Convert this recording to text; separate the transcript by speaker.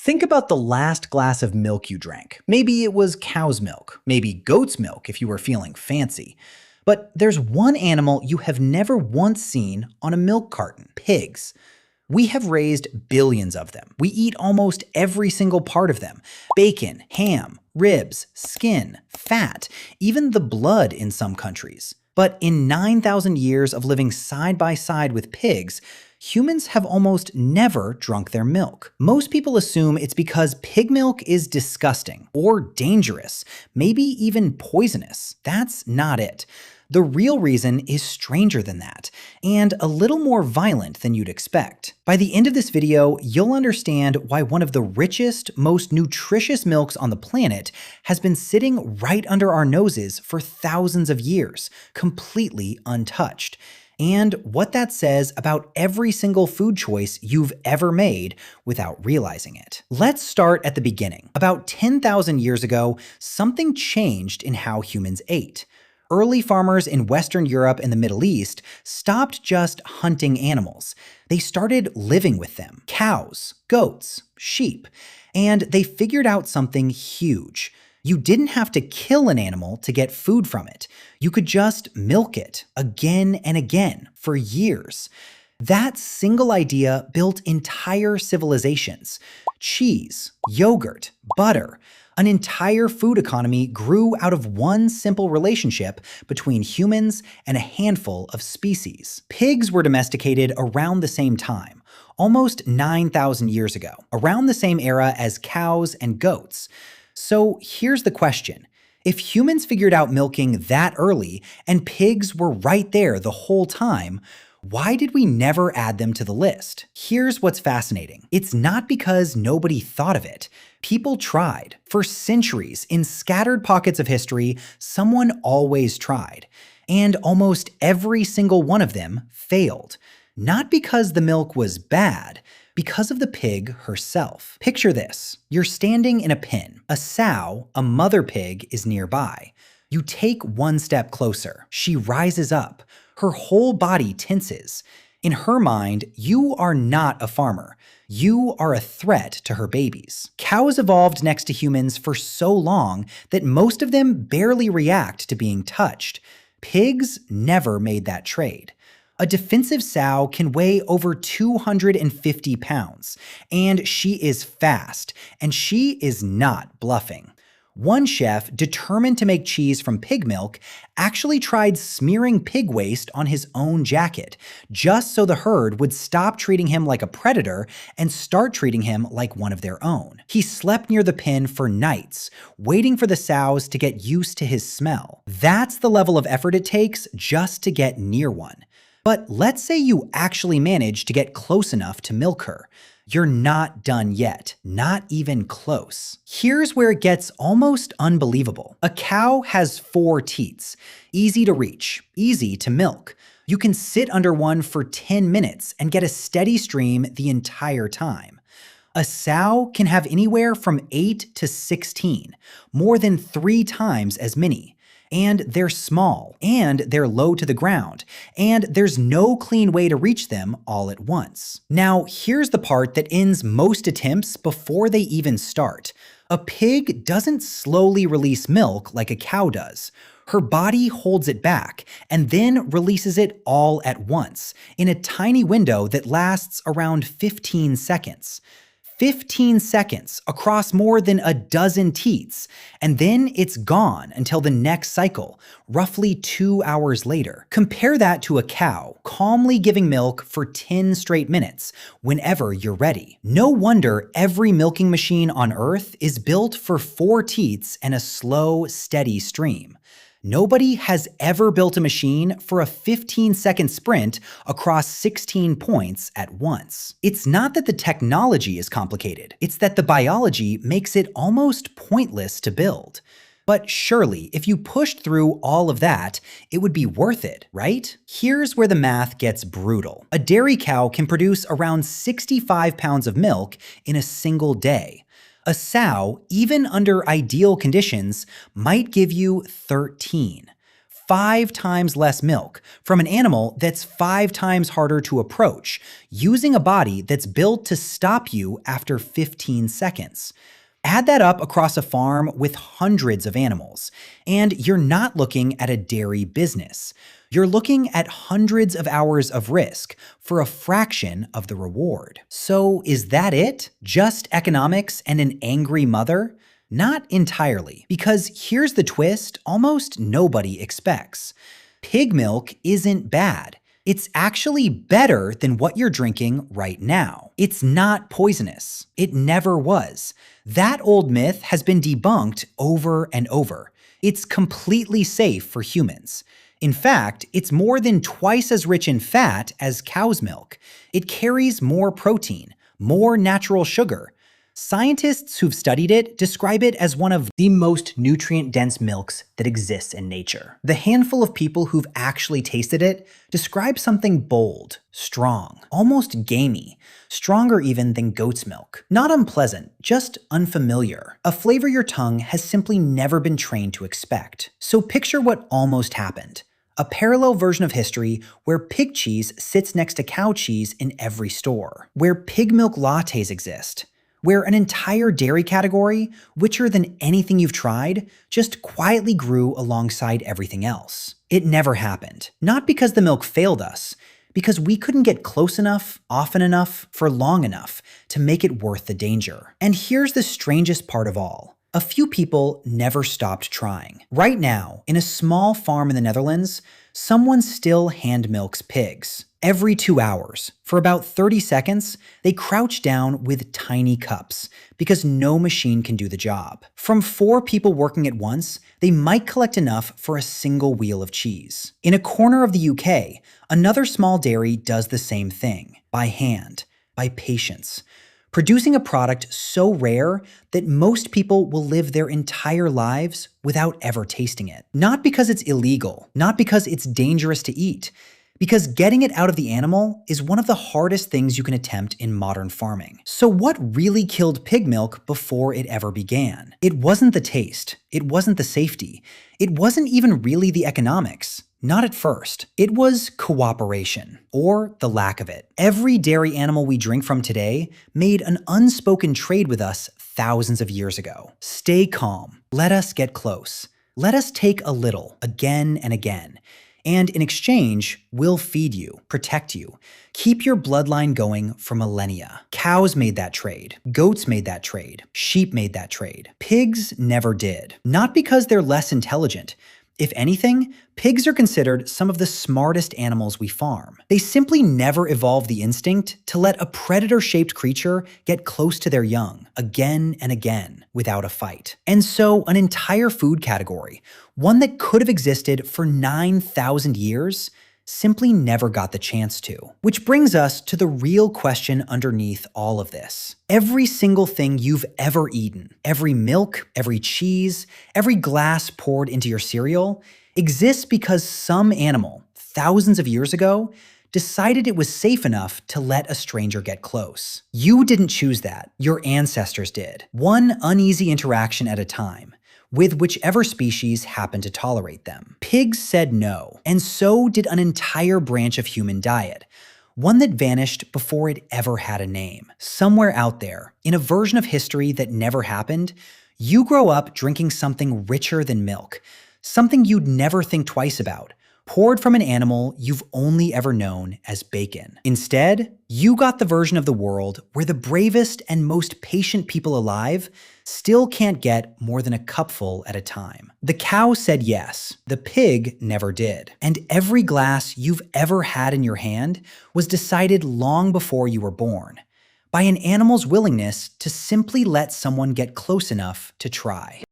Speaker 1: Think about the last glass of milk you drank. Maybe it was cow's milk, maybe goat's milk if you were feeling fancy. But there's one animal you have never once seen on a milk carton: pigs. We have raised billions of them. We eat almost every single part of them: bacon, ham, ribs, skin, fat, even the blood in some countries. But in 9,000 years of living side by side with pigs, humans have almost never drunk their milk. Most people assume it's because pig milk is disgusting or dangerous, maybe even poisonous. That's not it. The real reason is stranger than that, and a little more violent than you'd expect. By the end of this video, you'll understand why one of the richest, most nutritious milks on the planet has been sitting right under our noses for thousands of years, completely untouched, and what that says about every single food choice you've ever made without realizing it. Let's start at the beginning. About 10,000 years ago, something changed in how humans ate. Early farmers in Western Europe and the Middle East stopped just hunting animals. They started living with them: cows, goats, sheep. And they figured out something huge. You didn't have to kill an animal to get food from it. You could just milk it again and again for years. That single idea built entire civilizations: cheese, yogurt, butter. An entire food economy grew out of one simple relationship between humans and a handful of species. Pigs were domesticated around the same time, almost 9,000 years ago, around the same era as cows and goats. So here's the question. If humans figured out milking that early and pigs were right there the whole time, why did we never add them to the list? Here's what's fascinating. It's not because nobody thought of it. People tried. For centuries, in scattered pockets of history, someone always tried. And almost every single one of them failed. Not because the milk was bad, because of the pig herself. Picture this. You're standing in a pen. A sow, a mother pig, is nearby. You take one step closer. She rises up. Her whole body tenses. In her mind, you are not a farmer. You are a threat to her babies. Cows evolved next to humans for so long that most of them barely react to being touched. Pigs never made that trade. A defensive sow can weigh over 250 pounds, and she is fast, and she is not bluffing. One chef, determined to make cheese from pig milk, actually tried smearing pig waste on his own jacket, just so the herd would stop treating him like a predator and start treating him like one of their own. He slept near the pen for nights, waiting for the sows to get used to his smell. That's the level of effort it takes just to get near one. But let's say you actually manage to get close enough to milk her. You're not done yet, not even close. Here's where it gets almost unbelievable. A cow has 4 teats, easy to reach, easy to milk. You can sit under one for 10 minutes and get a steady stream the entire time. A sow can have anywhere from 8 to 16, more than 3 times as many. And they're small, and they're low to the ground, and there's no clean way to reach them all at once. Now, here's the part that ends most attempts before they even start. A pig doesn't slowly release milk like a cow does. Her body holds it back, and then releases it all at once, in a tiny window that lasts around 15 seconds. 15 seconds across more than a dozen teats, and then it's gone until the next cycle, roughly 2 hours later. Compare that to a cow calmly giving milk for 10 straight minutes whenever you're ready. No wonder every milking machine on Earth is built for 4 teats and a slow, steady stream. Nobody has ever built a machine for a 15-second sprint across 16 points at once. It's not that the technology is complicated, it's that the biology makes it almost pointless to build. But surely, if you pushed through all of that, it would be worth it, right? Here's where the math gets brutal. A dairy cow can produce around 65 pounds of milk in a single day. A sow, even under ideal conditions, might give you 13. 5 times less milk from an animal that's 5 times harder to approach, using a body that's built to stop you after 15 seconds. Add that up across a farm with hundreds of animals, and you're not looking at a dairy business. You're looking at hundreds of hours of risk for a fraction of the reward. So is that it? Just economics and an angry mother? Not entirely, because here's the twist almost nobody expects. Pig milk isn't bad. It's actually better than what you're drinking right now. It's not poisonous. It never was. That old myth has been debunked over and over. It's completely safe for humans. In fact, it's more than twice as rich in fat as cow's milk. It carries more protein, more natural sugar. Scientists who've studied it describe it as one of the most nutrient-dense milks that exists in nature. The handful of people who've actually tasted it describe something bold, strong, almost gamey, stronger even than goat's milk. Not unpleasant, just unfamiliar. A flavor your tongue has simply never been trained to expect. So picture what almost happened. A parallel version of history where pig cheese sits next to cow cheese in every store, where pig milk lattes exist, where an entire dairy category, richer than anything you've tried, just quietly grew alongside everything else. It never happened. Not because the milk failed us, because we couldn't get close enough, often enough, for long enough to make it worth the danger. And here's the strangest part of all. A few people never stopped trying. Right now, in a small farm in the Netherlands, someone still hand milks pigs. Every 2 hours, for about 30 seconds, they crouch down with tiny cups because no machine can do the job. From 4 people working at once, they might collect enough for a single wheel of cheese. In a corner of the UK, another small dairy does the same thing, by hand, by patience, producing a product so rare that most people will live their entire lives without ever tasting it. Not because it's illegal, not because it's dangerous to eat, because getting it out of the animal is one of the hardest things you can attempt in modern farming. So what really killed pig milk before it ever began? It wasn't the taste. It wasn't the safety. It wasn't even really the economics. Not at first. It was cooperation, or the lack of it. Every dairy animal we drink from today made an unspoken trade with us thousands of years ago. Stay calm. Let us get close. Let us take a little, again and again. And in exchange, we'll feed you, protect you, keep your bloodline going for millennia. Cows made that trade. Goats made that trade. Sheep made that trade. Pigs never did. Not because they're less intelligent. If anything, pigs are considered some of the smartest animals we farm. They simply never evolved the instinct to let a predator-shaped creature get close to their young, again and again, without a fight. And so an entire food category, one that could have existed for 9,000 years, simply never got the chance to. Which brings us to the real question underneath all of this. Every single thing you've ever eaten, every milk, every cheese, every glass poured into your cereal, exists because some animal, thousands of years ago, decided it was safe enough to let a stranger get close. You didn't choose that, your ancestors did. One uneasy interaction at a time, with whichever species happened to tolerate them. Pigs said no, and so did an entire branch of human diet, one that vanished before it ever had a name. Somewhere out there, in a version of history that never happened, you grow up drinking something richer than milk, something you'd never think twice about, poured from an animal you've only ever known as bacon. Instead, you got the version of the world where the bravest and most patient people alive still can't get more than a cupful at a time. The cow said yes, the pig never did. And every glass you've ever had in your hand was decided long before you were born, by an animal's willingness to simply let someone get close enough to try.